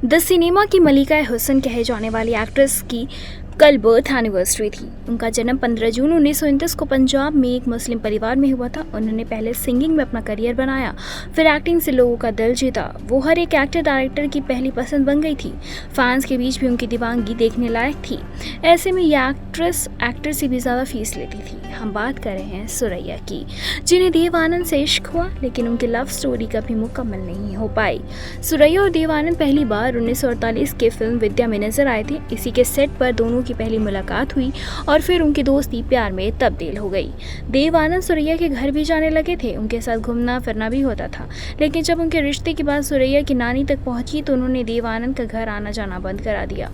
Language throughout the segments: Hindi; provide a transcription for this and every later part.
द सिनेमा की मल्लिका हुसैन कहे जाने वाली एक्ट्रेस की कल बर्थ एनिवर्सरी थी। उनका जन्म 15 जून 1929 को पंजाब में एक मुस्लिम परिवार में हुआ था। उन्होंने पहले सिंगिंग में अपना करियर बनाया, फिर एक्टिंग से लोगों का दिल जीता। वो हर एक एक्टर डायरेक्टर की पहली पसंद बन गई थी। फैंस के बीच भी उनकी दीवानगी देखने लायक थी। ऐसे में ये एक्ट्रेस एक्टर से भी ज़्यादा फीस लेती थी। हम बात कर रहे हैं सुरैया की, जिन्हें देव आनंद से इश्क हुआ, लेकिन उनकी लव स्टोरी कभी मुकम्मल नहीं हो पाई। सुरैया और देव आनंद पहली बार 1948 के फिल्म विद्या में नजर आए थे। इसी के सेट पर दोनों की पहली मुलाकात हुई और फिर उनकी दोस्ती प्यार में तब्दील हो गई। देव आनंद सुरैया के घर भी जाने लगे थे, उनके साथ घूमना फिरना भी होता था। लेकिन जब उनके रिश्ते की बात सुरैया की नानी तक पहुंची तो उन्होंने देव आनंद का घर आना जाना बंद करा दिया।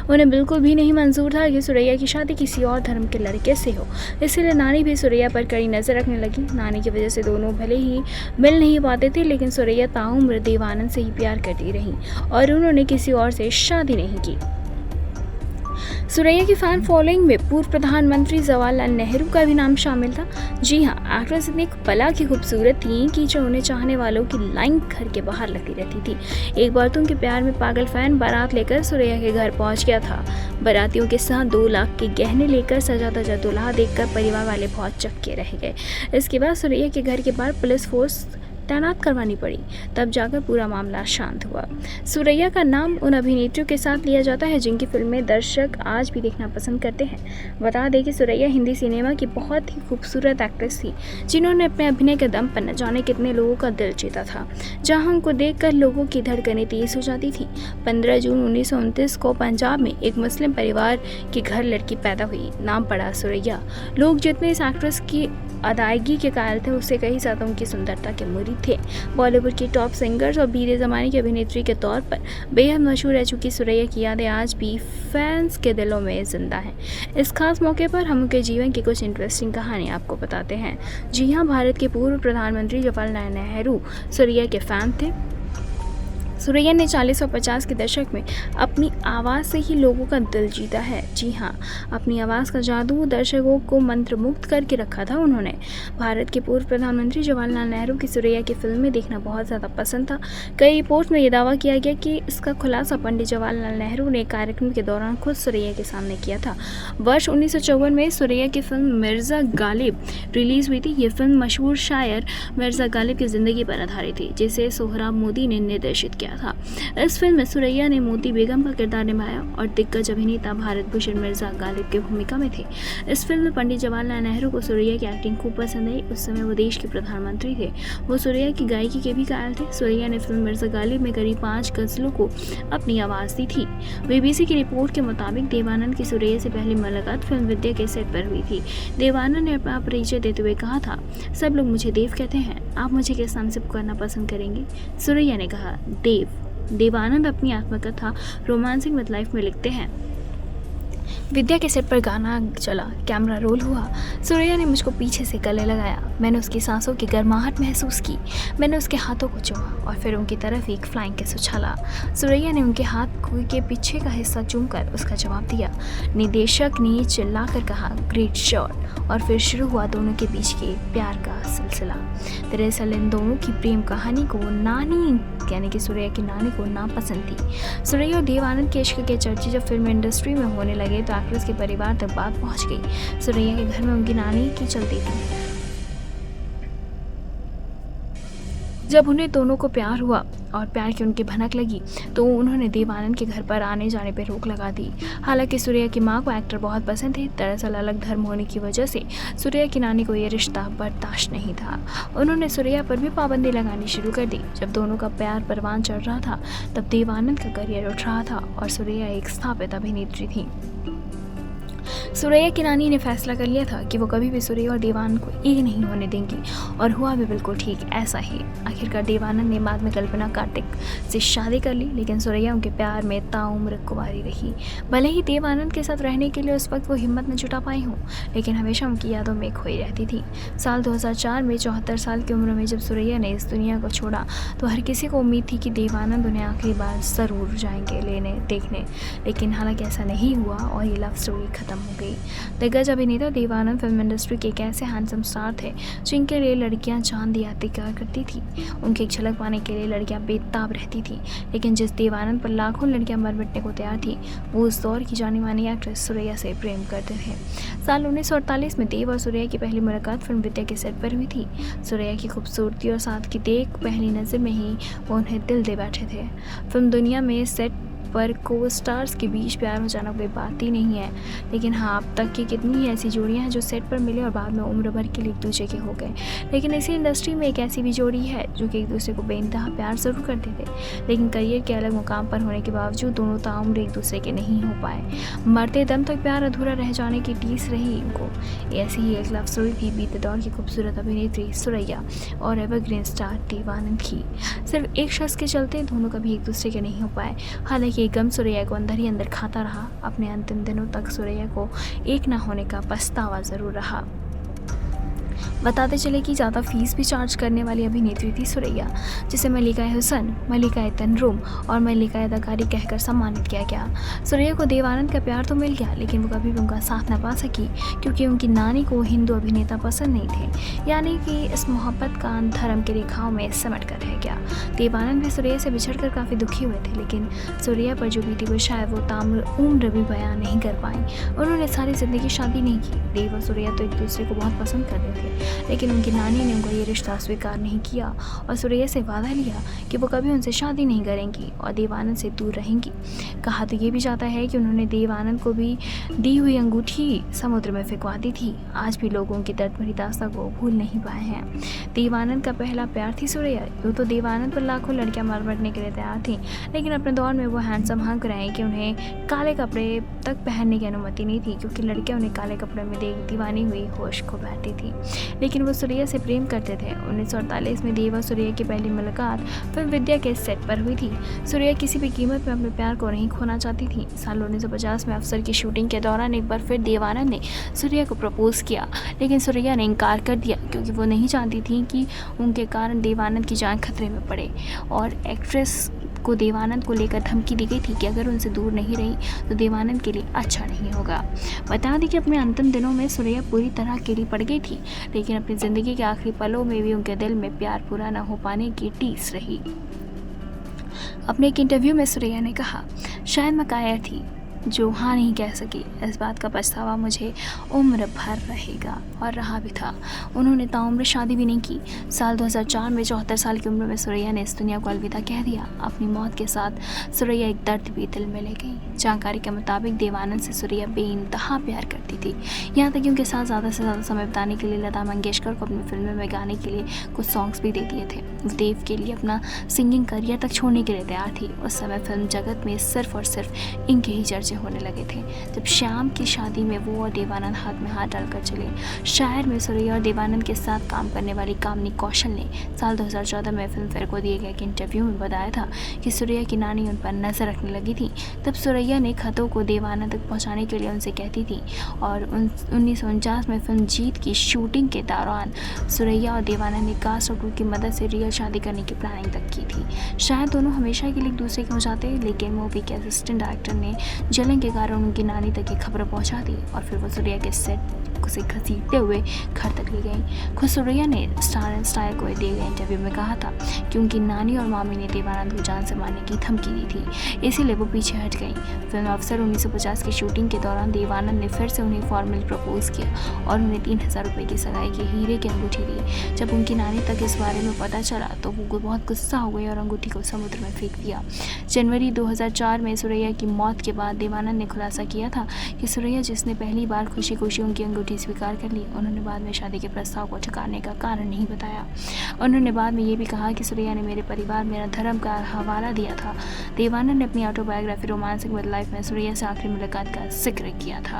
उन्हें बिल्कुल भी नहीं मंजूर था कि सुरैया की शादी किसी और धर्म के लड़के से हो, इसीलिए नानी भी सुरैया पर कड़ी नजर रखने लगी। नानी की वजह से दोनों भले ही मिल नहीं पाते थे, लेकिन सुरैया ताउम्र देव आनंद से ही प्यार करती रही और उन्होंने किसी और से शादी नहीं की। सुरैया की फैन फॉलोइंग में पूर्व प्रधानमंत्री जवाहरलाल नेहरू का भी नाम शामिल था। जी हाँ, एक्ट्रेस इतनी पला की खूबसूरत थी कि जो उन्हें चाहने वालों की लाइन घर के बाहर लगी रहती थी। एक बार तो उनके प्यार में पागल फैन बारात लेकर सुरैया के घर पहुंच गया था। बारातियों के साथ 2 लाख के गहने लेकर सजा धजा दूल्हा देखकर परिवार वाले बहुत चक्के रह गए। इसके बाद सुरैया के घर के बाहर पुलिस फोर्स तैनात करवानी पड़ी, तब जाकर पूरा मामला शांत हुआ। सुरैया का नाम उन अभिनेत्रियों के साथ लिया जाता है जिनकी फिल्में दर्शक आज भी देखना पसंद करते हैं। बता दें कि सुरैया हिंदी सिनेमा की बहुत ही खूबसूरत एक्ट्रेस थी, जिन्होंने अपने अभिनय के दम पर न जाने कितने लोगों का दिल जीता था, जहां उनको देखकर लोगों की धड़कनें तेज हो जाती थी। 15 जून 1929 को पंजाब में एक मुस्लिम परिवार के घर लड़की पैदा हुई, नाम पड़ा सुरैया। लोग जितने इस एक्ट्रेस की अदायगी के कायल थे, उससे कहीं ज़्यादा उनकी सुंदरता के मुरीद थे। बॉलीवुड की टॉप सिंगर्स और बीते ज़माने की अभिनेत्री के तौर पर बेहद मशहूर रह चुकी सुरैया की यादें आज भी फैंस के दिलों में जिंदा हैं। इस खास मौके पर हम उनके जीवन की कुछ इंटरेस्टिंग कहानी आपको बताते हैं। जी हाँ, भारत के पूर्व प्रधानमंत्री जवाहरलाल नेहरू सुरैया के फैन थे। सुरैया ने 40 और 50 के दशक में अपनी आवाज़ से ही लोगों का दिल जीता है। जी हाँ, अपनी आवाज़ का जादू दर्शकों को मंत्रमुग्ध करके रखा था। उन्होंने भारत के पूर्व प्रधानमंत्री जवाहरलाल नेहरू की सुरैया की फिल्में देखना बहुत ज़्यादा पसंद था। कई रिपोर्ट्स में यह दावा किया गया कि इसका खुलासा पंडित जवाहरलाल नेहरू ने कार्यक्रम के दौरान खुद सुरैया के सामने किया था। वर्ष 1954 में सुरैया की फिल्म मिर्ज़ा गालिब रिलीज़ हुई थी। ये फिल्म मशहूर शायर मिर्ज़ा गालिब की ज़िंदगी पर आधारित थी, जिसे सोहराब मोदी ने निर्देशित किया था। इस फिल्म में सुरैया ने मोती बेगम का किरदार निभाया और दिग्गज अभिनेता भारत भूषण मिर्ज़ा गालिब की भूमिका में थे। इस फिल्म में पंडित जवाहरलाल नेहरू को सुरैया की एक्टिंग खूब पसंद आई। उस समय वो देश के प्रधानमंत्री थे। वो सुरैया की गायकी के भी कायल थे। सुरैया ने फिल्म मिर्ज़ा गालिब में करीब 5 गज़लों को अपनी आवाज़ दी थी। BBC की रिपोर्ट के मुताबिक देव आनंद की सुरैया से पहली मुलाकात फिल्म विद्या के सेट पर हुई थी। देव आनंद ने अपना परिचय देते हुए कहा था, सब लोग मुझे देव कहते हैं, आप मुझे किस नाम से पुकारना पसंद करेंगे? सुरैया ने कहा, देव। देव आनंद अपनी आत्मकथा रोमांसिंग विद लाइफ में लिखते हैं, विद्या के सेट पर गाना चला, कैमरा रोल हुआ। सुरैया ने मुझको पीछे से गले लगाया। मैंने उसकी सांसों की गर्माहट महसूस की। मैंने उसके हाथों को चूमा और फिर उनकी तरफ एक फ्लाइंग किस उछाला। सुरैया ने उनके हाथ के पीछे का हिस्सा चूमकर उसका जवाब दिया। निदेशक ने चिल्लाकर कहा, ग्रेट शॉट, और फिर शुरू हुआ दोनों के बीच के प्यार का सिलसिला। दरअसल इन दोनों की प्रेम कहानी को नानी यानी कि सुरैया की नानी को नापसंद थी। सुरैया और देव आनंद के इश्क के चर्चे जब फिल्म इंडस्ट्री में होने लगे तो एक्ट्रेस के परिवार तक बात पहुंच गई। सुरैया के घर में उनकी नानी की चलती थी। जब उन्हें दोनों को प्यार हुआ और प्यार की उनकी भनक लगी तो उन्होंने देव आनंद के घर पर आने जाने पर रोक लगा दी। हालांकि सुरैया की मां को एक्टर बहुत पसंद थे। दरअसल अलग धर्म होने की वजह से सुरैया की नानी को यह रिश्ता बर्दाश्त नहीं था। उन्होंने सुरैया पर भी पाबंदी लगानी शुरू कर दी। जब दोनों का प्यार परवान चढ़ रहा था तब देव आनंद का करियर उठ रहा था और सुरैया एक स्थापित अभिनेत्री थी। सुरैया की नानी ने फैसला कर लिया था कि वो कभी भी सुरैया और देव आनंद को एक नहीं होने देंगी, और हुआ भी बिल्कुल ठीक ऐसा ही। आखिरकार देव आनंद ने बाद में कल्पना कार्तिक से शादी कर ली, लेकिन सुरैया उनके प्यार में ताउम्र कुंवारी रही। भले ही देव आनंद के साथ रहने के लिए उस वक्त वो हिम्मत न जुटा पाई हो, लेकिन हमेशा उनकी यादों में खोई रहती थी। साल 2004 में 74 साल की उम्र में जब सुरैया ने इस दुनिया को छोड़ा तो हर किसी को उम्मीद थी कि देव आनंद उन्हें आखिरी बार ज़रूर जाएंगे लेने देखने, लेकिन हालांकि ऐसा नहीं हुआ और ये लव स्टोरी ख़त्म हो गई। गई। दिग्गज अभिनेता देवानंद फिल्म इंडस्ट्री के एक ऐसे हैंडसम स्टार थे जिनके लिए लड़कियां जान दिया त्याग करती थी। उनकी एक झलक पाने के लिए लड़कियां बेताब रहती थी, लेकिन जिस देवानंद पर लाखों लड़कियां मर मिटने को तैयार थी, वो उस दौर की जानी मानी एक्ट्रेस सुरैया से प्रेम करते थे। साल 1948 में देव और सुरैया की पहली मुलाकात फिल्म विद्या के सेट पर हुई थी। सुरैया की खूबसूरती और सादगी देख पहली नज़र में ही वो उन्हें दिल दे बैठे थे। फिल्म दुनिया में सेट पर को स्टार्स के बीच प्यार हो जाना कोई बात ही नहीं है, लेकिन हाँ, अब तक की कितनी ही ऐसी जोड़ियां हैं जो सेट पर मिले और बाद में उम्र भर के लिए एक दूसरे के हो गए। लेकिन इसी इंडस्ट्री में एक ऐसी भी जोड़ी है जो कि एक दूसरे को बेइंतहा प्यार ज़रूर करते थे, लेकिन करियर के अलग मुकाम पर होने के बावजूद दोनों ताउम्र एक दूसरे के नहीं हो पाए। मरते दम तक प्यार अधूरा रह जाने की टीस रही इनको। ऐसी ही एक लव स्टोरी थी बीते दौर की खूबसूरत अभिनेत्री सुरैया और एवरग्रीन स्टार देवानंद की। सिर्फ एक शख्स के चलते दोनों कभी एक दूसरे के नहीं हो पाए। हालांकि ये गम सुरैया को अंदर ही अंदर खाता रहा। अपने अंतिम दिनों तक सुरैया को एक ना होने का पछतावा जरूर रहा। बताते चले कि ज़्यादा फीस भी चार्ज करने वाली अभिनेत्री थी सुरैया, जिसे मल्लिका हुसैन, मल्लिका तनरूम और मल्लिका अदाकारी कहकर सम्मानित किया गया। सुरैया को देवानंद का प्यार तो मिल गया, लेकिन वो कभी भी उनका साथ न पा सकी, क्योंकि उनकी नानी को हिंदू अभिनेता पसंद नहीं थे। यानी कि इस मोहब्बत का धर्म की रेखाओं में सिमट कर रह गया। देवानंद भी सुरैया से बिछड़कर काफ़ी दुखी हुए थे, लेकिन सुरैया पर जो बीती वो शायद वो उम्र भी बयान नहीं कर पाई। उन्होंने सारी जिंदगी शादी नहीं की। देव और सुरैया तो एक दूसरे को बहुत पसंद करते थे, लेकिन उनकी नानी ने उनका ये रिश्ता स्वीकार नहीं किया और सुरैया से वादा लिया कि वो कभी उनसे शादी नहीं करेंगी और देवानंद से दूर रहेंगी। कहा तो ये भी जाता है कि उन्होंने देवानंद को भी दी हुई अंगूठी समुद्र में फेंकवा दी थी। आज भी लोग उनकी दर्द भरी दास्तां को भूल नहीं पाए हैं। देवानंद का पहला प्यार थी सुरैया। यूँ तो देवानंद पर लाखों लड़कियां मर मिटने के लिए तैयार थीं, लेकिन अपने दौर में वो हैंडसम हंक रहे कि उन्हें काले कपड़े तक पहनने की अनुमति नहीं थी, क्योंकि लड़कियां उन्हें काले कपड़े में देख दीवानी हुई होश खो बैठती थी। लेकिन वो सुरैया से प्रेम करते थे। 1948 में देव और सुरैया की पहली मुलाकात फिल्म विद्या के सेट पर हुई थी। सुरैया किसी भी कीमत में अपने प्यार को नहीं खोना चाहती थी। साल 1950 में अफसर की शूटिंग के दौरान एक बार फिर देवानंद ने सुरैया को प्रपोज किया, लेकिन सुरैया ने इनकार कर दिया, क्योंकि वो नहीं चाहती थी कि उनके कारण देवानंद की जान खतरे में पड़े। और एक्ट्रेस को देवानंद को लेकर धमकी दी गई थी कि अगर उनसे दूर नहीं रही तो देवानंद के लिए अच्छा नहीं होगा। बता दें कि अपने अंतिम दिनों में सुरैया पूरी तरह अकेली पड़ गई थी, लेकिन अपनी ज़िंदगी के आखिरी पलों में भी उनके दिल में प्यार पूरा न हो पाने की टीस रही। अपने एक इंटरव्यू में सुरैया ने कहा, शायद मैं कायर थी जो हाँ नहीं कह सकी। इस बात का पछतावा मुझे उम्र भर रहेगा, और रहा भी था। उन्होंने ताउम्र शादी भी नहीं की। साल 2004 में 74 साल की उम्र में सुरैया ने इस दुनिया को अलविदा कह दिया। अपनी मौत के साथ सुरैया एक दर्द भी दिल में ले गई। जानकारी के मुताबिक देवानंद से सुरैया बेइंतहा प्यार करती थी, यहाँ तक कि उनके साथ ज़्यादा से ज़्यादा समय बिताने के लिए लता मंगेशकर को अपनी फिल्मों में गाने के लिए कुछ सॉन्ग्स भी दे दिए थे। वो देव के लिए अपना सिंगिंग करियर तक छोड़ने के लिए तैयार थी। उस समय फिल्म जगत में सिर्फ और सिर्फ इनके ही चर्चे होने लगे थे। जब श्याम की शादी में वो और देवानंद हाथ में हाथ डालकर चले। शायर में सुरैया और देवानंद के साथ काम करने वाली कामनी कौशल ने साल 2014 में फिल्म फेयर को दिए गए एक इंटरव्यू में बताया था कि सुरैया की नानी उन पर नजर रखने लगी थी। तब सुरैया ने खतों को देवानंद तक पहुंचाने के लिए उनसे कहती थी, और 1949 में फिल्म जीत की शूटिंग के दौरान सुरैया और देवानंद ने कास्ट और क्रू की मदद से रियल शादी करने की प्लानिंग तक की थी। शायद दोनों हमेशा के लिए एक दूसरे के हो जाते, लेकिन मूवी के असिस्टेंट डायरेक्टर ने जलन के कारण उनकी नानी तक ये खबर पहुंचा दी और फिर वो सुरैया के सेट से घसीटते हुए घर तक ले गई। खुद सुरैया ने स्टार एंड स्टाइल को दिए गए इंटरव्यू में कहा था कि उनकी नानी और मामी ने देवानंद को जान से मारने की धमकी दी थी, इसीलिए वो पीछे हट गई। फिल्म अफसर 1950 की शूटिंग के दौरान देवानंद ने फिर से उन्हें फॉर्मली प्रपोज किया और उन्हें 3000 रुपये की सगाई की हीरे की अंगूठी दी। जब उनकी नानी तक इस बारे में पता चला तो वो बहुत गुस्सा हो गई और अंगूठी को समुद्र में फेंक दिया। जनवरी 2004 में सुरैया की मौत के बाद देवानंद ने खुलासा किया था कि सुरैया, जिसने पहली बार खुशी खुशी उनकी अंगूठी स्वीकार कर ली, उन्होंने बाद में शादी के प्रस्ताव को ठुकराने का कारण नहीं बताया। उन्होंने बाद में ये भी कहा कि सुरैया ने मेरे परिवार, मेरा धर्म का हवाला दिया था। देवानंद ने अपनी ऑटोबायोग्राफी रोमांसिक विद लाइफ में सुरैया से आखिरी मुलाकात का जिक्र किया था।